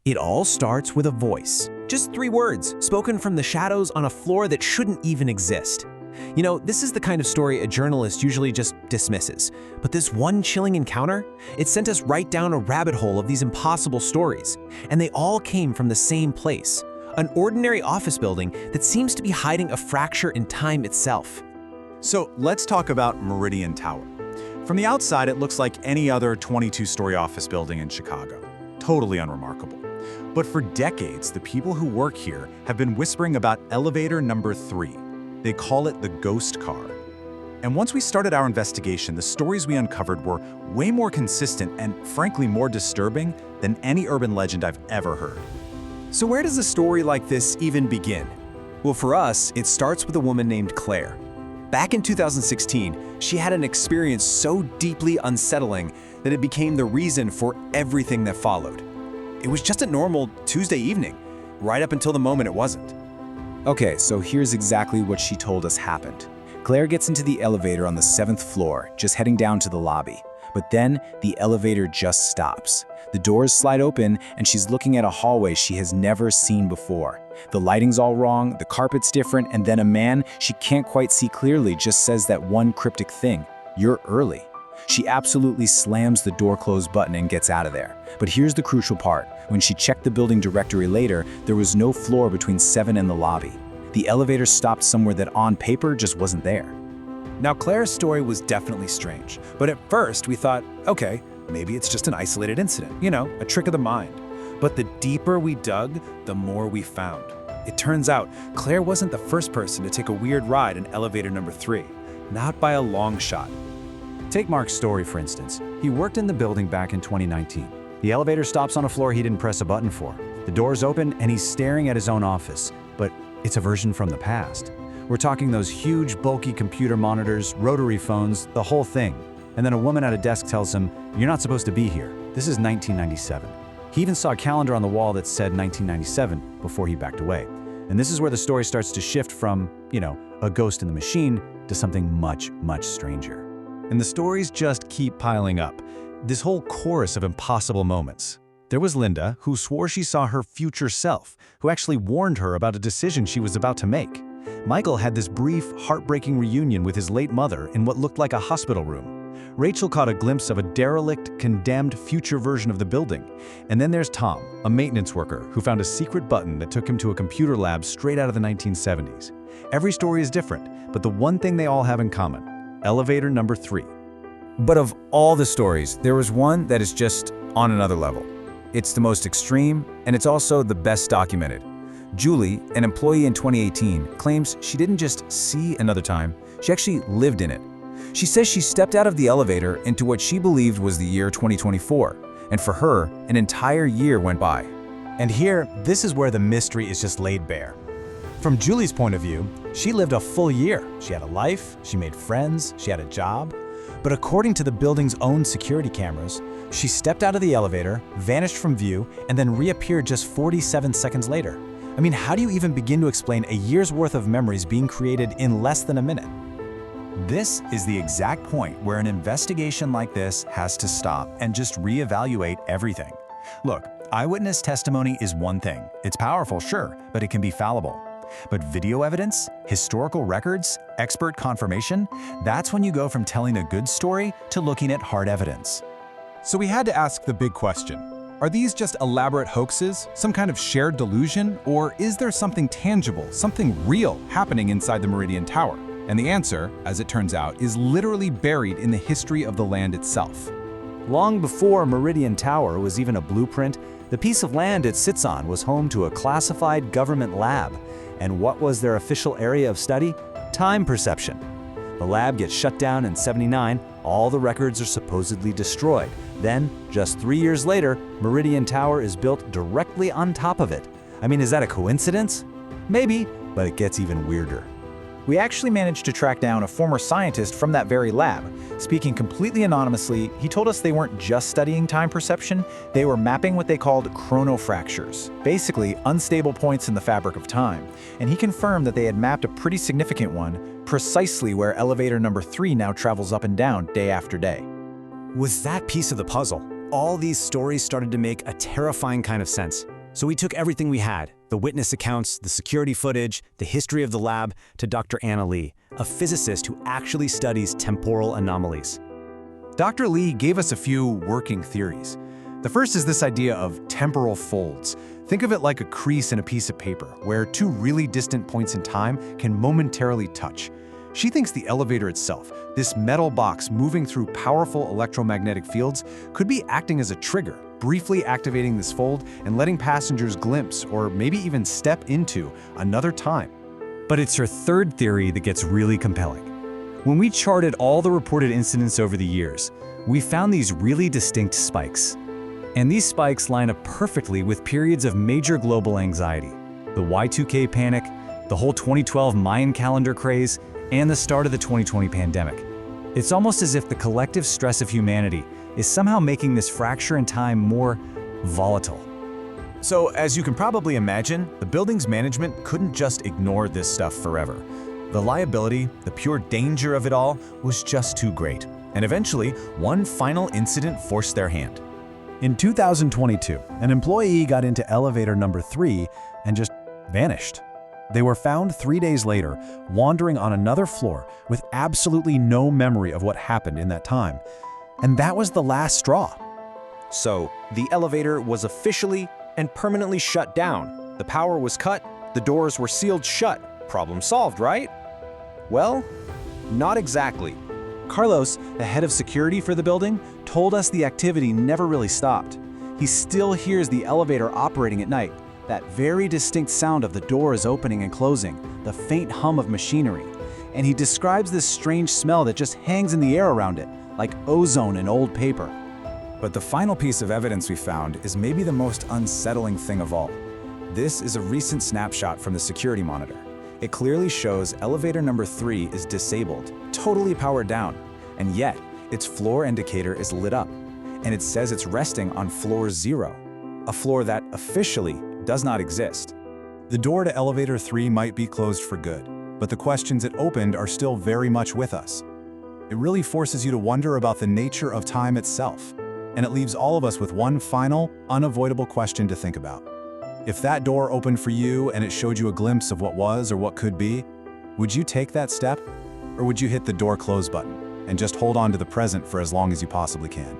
It all starts with a voice. Just 3 words, spoken from the shadows on a floor that shouldn't even exist. You know, this is the kind of story a journalist usually just dismisses. But this one chilling encounter, it sent us right down a rabbit hole of these impossible stories. And they all came from the same place, an ordinary office building that seems to be hiding a fracture in time itself. So let's talk about Meridian Tower. From the outside, it looks like any other 22-story office building in Chicago. Totally unremarkable. But for decades, the people who work here have been whispering about elevator number 3. They call it the ghost car. And once we started our investigation, the stories we uncovered were way more consistent and frankly more disturbing than any urban legend I've ever heard. So where does a story like this even begin? Well, for us, it starts with a woman named Claire. Back in 2016, she had an experience so deeply unsettling that it became the reason for everything that followed. It was just a normal Tuesday evening, right up until the moment it wasn't. Okay, so here's exactly what she told us happened. Claire gets into the elevator on the 7th floor, just heading down to the lobby. But then the elevator just stops. The doors slide open and she's looking at a hallway she has never seen before. The lighting's all wrong, the carpet's different, and then a man she can't quite see clearly just says that one cryptic thing: "You're early." She absolutely slams the door close button and gets out of there. But here's the crucial part. When she checked the building directory later, there was no floor between 7 and the lobby. The elevator stopped somewhere that on paper just wasn't there. Now, Claire's story was definitely strange, but at first we thought, okay, maybe it's just an isolated incident, a trick of the mind. But the deeper we dug, the more we found. It turns out Claire wasn't the first person to take a weird ride in elevator number 3, not by a long shot. Take Mark's story, for instance. He worked in the building back in 2019. The elevator stops on a floor he didn't press a button for. The doors open and he's staring at his own office, but it's a version from the past. We're talking those huge, bulky computer monitors, rotary phones, the whole thing. And then a woman at a desk tells him, "You're not supposed to be here. This is 1997. He even saw a calendar on the wall that said 1997 before he backed away. And this is where the story starts to shift from, a ghost in the machine to something much, much stranger. And the stories just keep piling up. This whole chorus of impossible moments. There was Linda, who swore she saw her future self, who actually warned her about a decision she was about to make. Michael had this brief, heartbreaking reunion with his late mother in what looked like a hospital room. Rachel caught a glimpse of a derelict, condemned future version of the building. And then there's Tom, a maintenance worker, who found a secret button that took him to a computer lab straight out of the 1970s. Every story is different, but the one thing they all have in common: elevator number 3. But of all the stories, there was one that is just on another level. It's the most extreme, and it's also the best documented. Julie, an employee in 2018, claims she didn't just see another time, she actually lived in it. She says she stepped out of the elevator into what she believed was the year 2024, and for her, an entire year went by. And here, this is where the mystery is just laid bare. From Julie's point of view, she lived a full year. She had a life, she made friends, she had a job. But according to the building's own security cameras, she stepped out of the elevator, vanished from view, and then reappeared just 47 seconds later. I mean, how do you even begin to explain a year's worth of memories being created in less than a minute? This is the exact point where an investigation like this has to stop and just reevaluate everything. Look, eyewitness testimony is one thing. It's powerful, sure, but it can be fallible. But video evidence, historical records, expert confirmation, that's when you go from telling a good story to looking at hard evidence. So we had to ask the big question. Are these just elaborate hoaxes, some kind of shared delusion, or is there something tangible, something real happening inside the Meridian Tower? And the answer, as it turns out, is literally buried in the history of the land itself. Long before Meridian Tower was even a blueprint, the piece of land it sits on was home to a classified government lab. And what was their official area of study? Time perception. The lab gets shut down in '79, all the records are supposedly destroyed. Then, just 3 years later, Meridian Tower is built directly on top of it. I mean, is that a coincidence? Maybe, but it gets even weirder. We actually managed to track down a former scientist from that very lab. Speaking completely anonymously, he told us they weren't just studying time perception, they were mapping what they called chronofractures, basically unstable points in the fabric of time. And he confirmed that they had mapped a pretty significant one, precisely where elevator number 3 now travels up and down day after day. With that piece of the puzzle, all these stories started to make a terrifying kind of sense. So we took everything we had, the witness accounts, the security footage, the history of the lab, to Dr. Anna Lee, a physicist who actually studies temporal anomalies. Dr. Lee gave us a few working theories. The first is this idea of temporal folds. Think of it like a crease in a piece of paper, where two really distant points in time can momentarily touch. She thinks the elevator itself, this metal box moving through powerful electromagnetic fields, could be acting as a trigger, briefly activating this fold and letting passengers glimpse, or maybe even step into, another time. But it's her third theory that gets really compelling. When we charted all the reported incidents over the years, we found these really distinct spikes. And these spikes line up perfectly with periods of major global anxiety. The Y2K panic, the whole 2012 Mayan calendar craze, and the start of the 2020 pandemic. It's almost as if the collective stress of humanity is somehow making this fracture in time more volatile. So, as you can probably imagine, the building's management couldn't just ignore this stuff forever. The liability, the pure danger of it all, was just too great. And eventually, one final incident forced their hand. In 2022, an employee got into elevator number 3 and just vanished. They were found 3 days later, wandering on another floor with absolutely no memory of what happened in that time. And that was the last straw. So, the elevator was officially and permanently shut down. The power was cut, the doors were sealed shut. Problem solved, right? Well, not exactly. Carlos, the head of security for the building, told us the activity never really stopped. He still hears the elevator operating at night, that very distinct sound of the doors opening and closing, the faint hum of machinery. And he describes this strange smell that just hangs in the air around it, like ozone in old paper. But the final piece of evidence we found is maybe the most unsettling thing of all. This is a recent snapshot from the security monitor. It clearly shows elevator number 3 is disabled, totally powered down, and yet its floor indicator is lit up, and it says it's resting on floor 0, a floor that officially does not exist. The door to elevator 3 might be closed for good, but the questions it opened are still very much with us. It really forces you to wonder about the nature of time itself, and it leaves all of us with one final, unavoidable question to think about. If that door opened for you and it showed you a glimpse of what was or what could be, would you take that step? Or would you hit the door close button and just hold on to the present for as long as you possibly can?